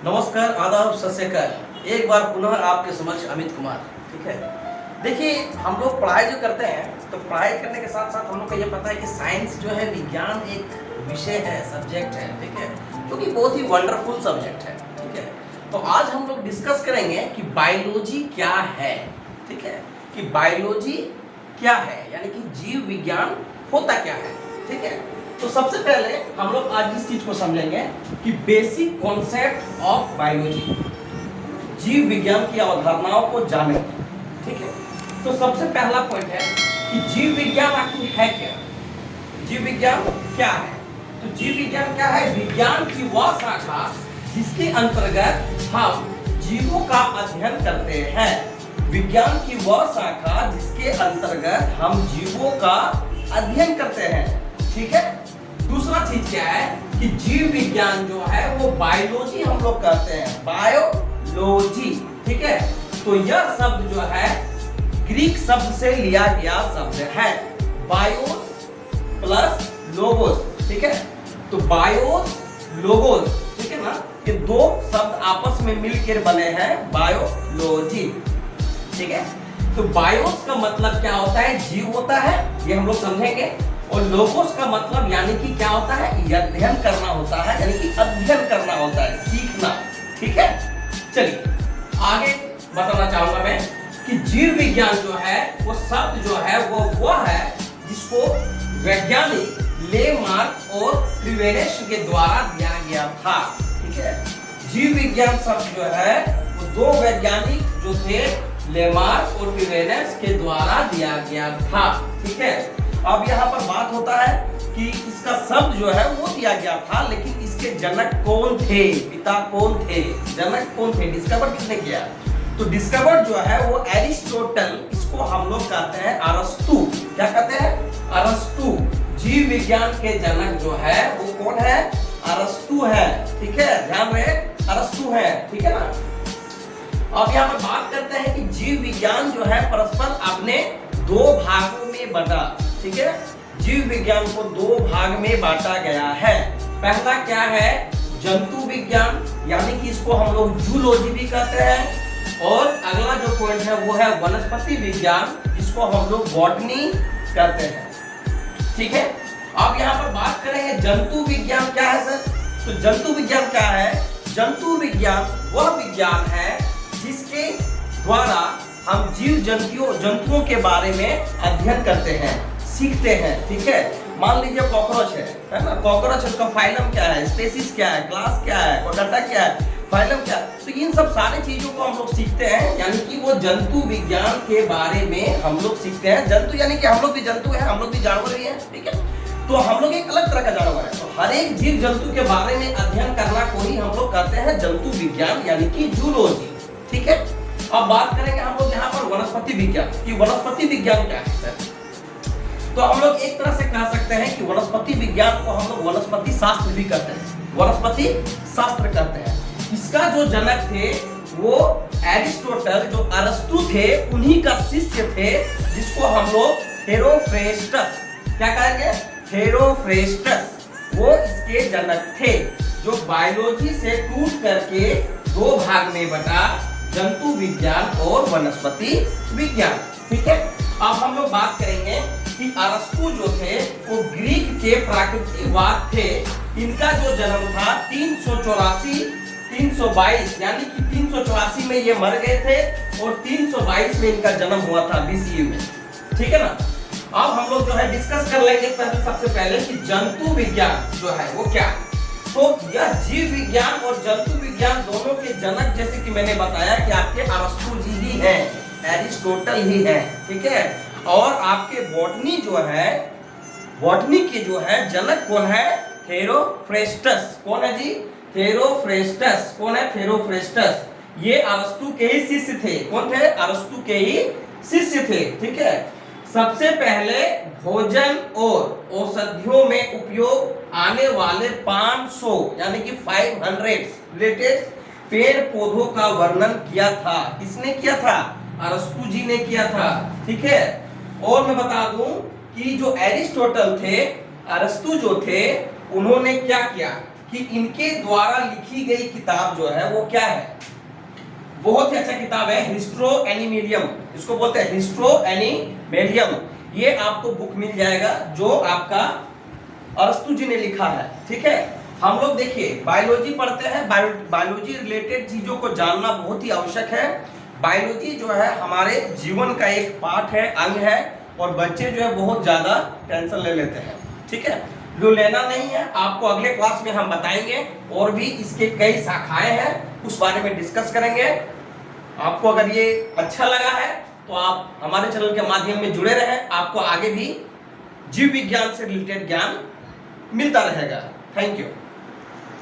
नमस्कार, आदाब, सत श्री अकाल। एक बार पुनः आपके समक्ष अमित कुमार। ठीक है, देखिए हम लोग पढ़ाई जो करते हैं तो पढ़ाई करने के साथ साथ हम लोग को ये पता है कि साइंस जो है विज्ञान एक विषय है, सब्जेक्ट है। ठीक है, जो कि बहुत ही वंडरफुल सब्जेक्ट है। ठीक है, तो आज हम लोग डिस्कस करेंगे कि बायोलॉजी क्या है। ठीक है, कि बायोलॉजी क्या है, यानी कि जीव विज्ञान होता क्या है। ठीक है, तो सबसे पहले हम लोग आज इस चीज को समझेंगे कि बेसिक कॉन्सेप्ट ऑफ बायोलॉजी, जीव विज्ञान की अवधारणाओं को जानें। ठीक है, तो सबसे पहला पॉइंट है कि जीव विज्ञान आखिर है क्या। जीव विज्ञान क्या है? तो जीव विज्ञान क्या है? विज्ञान की वह शाखा जिसके अंतर्गत हम जीवों का अध्ययन करते हैं। विज्ञान की वह शाखा जिसके अंतर्गत हम जीवों का अध्ययन करते हैं। ठीक है, दूसरा चीज क्या है कि जीव विज्ञान जो है वो बायोलॉजी हम लोग कहते हैं, बायोलॉजी। ठीक है, तो यह शब्द जो है ग्रीक शब्द से लिया गया शब्द है, बायोस प्लस लोगोस। ठीक है, तो बायोस लोगोस, ठीक है ना, ये दो शब्द आपस में मिलकर बने हैं बायोलॉजी। ठीक है, तो बायोस का मतलब क्या होता है? जीव होता है, ये हम लोग समझेंगे। और लोगोस का मतलब यानी कि क्या होता है? अध्ययन करना होता है, यानी कि अध्ययन करना होता है, सीखना। ठीक है, चलिए आगे बताना चाहूंगा मैं कि जीव विज्ञान जो है वो शब्द जो है वो है जिसको वैज्ञानिक लेमार्क और ट्रिवेनेश के द्वारा दिया गया था। ठीक है, जीव विज्ञान शब्द जो है वो दो वैज्ञानिक जो थे, लेमार्क और ट्रिवेनेश के द्वारा दिया गया था। ठीक है, अब यहाँ पर बात होता है कि इसका शब्द जो है वो दिया गया था, लेकिन इसके जनक कौन थे, पिता कौन थे, जनक कौन थे, डिस्कवर किसने किया? तो डिस्कवर जो है वो एरिस्टोटल, इसको हम लोग कहते हैं अरस्तु। क्या कहते हैं? अरस्तु। जीव विज्ञान के जनक जो है वो कौन है? अरस्तु है। ठीक है, ध्यान रहे, अरस्तु है। ठीक है ना। अब यहाँ पर बात करते हैं कि जीव विज्ञान जो है परस्पर अपने दो भागों में बटा। ठीक है, जीव विज्ञान को दो भाग में बांटा गया है। पहला क्या है? जंतु विज्ञान, यानी कि इसको हम लोग जूलॉजी भी कहते हैं। और अगला जो पॉइंट है वो है वनस्पति विज्ञान, जिसको हम लोग बॉटनी कहते हैं। ठीक है, अब यहाँ पर बात करेंगे जंतु विज्ञान क्या है सर? तो जंतु विज्ञान क्या है? जंतु विज्ञान वह विज्ञान है जिसके द्वारा हम जीव जंतुओं के बारे में अध्ययन करते हैं, सीखते हैं। ठीक है, मान लीजिए कॉकरोच है ना, कॉकरोच, उसका फाइलम क्या है, स्पेसीज क्या है, क्लास क्या है, कोडाटा क्या है, फाइलम क्या है। तो इन सब सारी चीजों को हम लोग सीखते हैं, यानी कि वो जंतु विज्ञान के बारे में हम लोग सीखते हैं। जंतु यानी कि हम लोग भी जंतु हैं, हम लोग भी जानवर ही हैं। ठीक है, तो हम लोग एक अलग तरह का जानवर है। तो हर एक जीव जंतु के बारे में अध्ययन करना को ही हम लोग कहते हैं जंतु विज्ञान, यानी कि जूलॉजी। ठीक है, अब बात करेंगे हम लोग यहाँ पर वनस्पति विज्ञान कि वनस्पति विज्ञान क्या है सर? तो हम लोग एक तरह से कह सकते हैं कि वनस्पति विज्ञान को हम लोग वनस्पति शास्त्र भी कहते हैं, वनस्पति शास्त्र कहते हैं। इसका जो जनक थे वो एरिस्टोटल, जो अरस्तु थे, उन्हीं का शिष्य थे, जिसको हम लोग थेरोफ्रेस्टस, क्या कहेंगे? थेरोफ्रेस्टस, वो इसके जनक थे, जो बायोलॉजी से टूट करके दो भाग में बटा, जंतु विज्ञान और वनस्पति विज्ञान। ठीक है, अब हम लोग बात करेंगे कि अरस्तु जो थे वो ग्रीक के प्राकृतिकवाद थे। इनका जो जन्म था 322, यानी कि 384 में ये मर गए थे और 322 में इनका जन्म हुआ था बीसी में। ठीक है ना। अब हम लोग जो है डिस्कस कर लेंगे सबसे पहले कि जंतु विज्ञान जो है वो क्या है। तो यह जीव विज्ञान और जंतु विज्ञान दोनों के जनक, जैसे कि मैंने बताया कि आपके अरस्तु जी ही हैं, एरिस्टोटल ही हैं। ठीक है, और आपके बॉटनी जो है, बॉटनी के जो है जनक कौन है? थेरोफ्रेस्टस। कौन है जी? थेरोफ्रेस्टस। कौन है? थेरोफ्रेस्टस। ये अरस्तु के ही शिष्य थे। कौन थे? अरस्तु के ही शिष्य थे। ठीक है, सबसे पहले भोजन और औषधियों में उपयोग आने वाले 500 यानी कि 500 रिलेटेड पेड़ पौधों का वर्णन किया था। किसने किया था? अरस्तु जी ने किया था। ठीक है, और मैं बता दूं कि जो एरिस्टोटल थे, अरस्तु जो थे, उन्होंने क्या किया? कि इनके द्वारा लिखी गई किताब जो है वो क्या है, बहुत ही अच्छा किताब है, हिस्ट्रो एनिमेलियम, इसको बोलते हैं हिस्ट्रो एनिमेलियम। ये आपको बुक मिल जाएगा जो आपका अरस्तु जी ने लिखा है। ठीक है, हम लोग देखिए बायोलॉजी पढ़ते हैं, बायोलॉजी रिलेटेड चीजों को जानना बहुत ही आवश्यक है। बायोलॉजी जो है हमारे जीवन का एक पार्ट है, अंग है, और बच्चे जो है बहुत ज्यादा टेंशन ले लेते हैं। ठीक है, जो लेना नहीं है आपको अगले क्लास में हम बताएंगे, और भी इसके कई शाखाएं हैं, उस बारे में डिस्कस करेंगे। आपको अगर ये अच्छा लगा है तो आप हमारे चैनल के माध्यम में जुड़े रहें, आपको आगे भी जीव विज्ञान से रिलेटेड ज्ञान मिलता रहेगा। Thank you.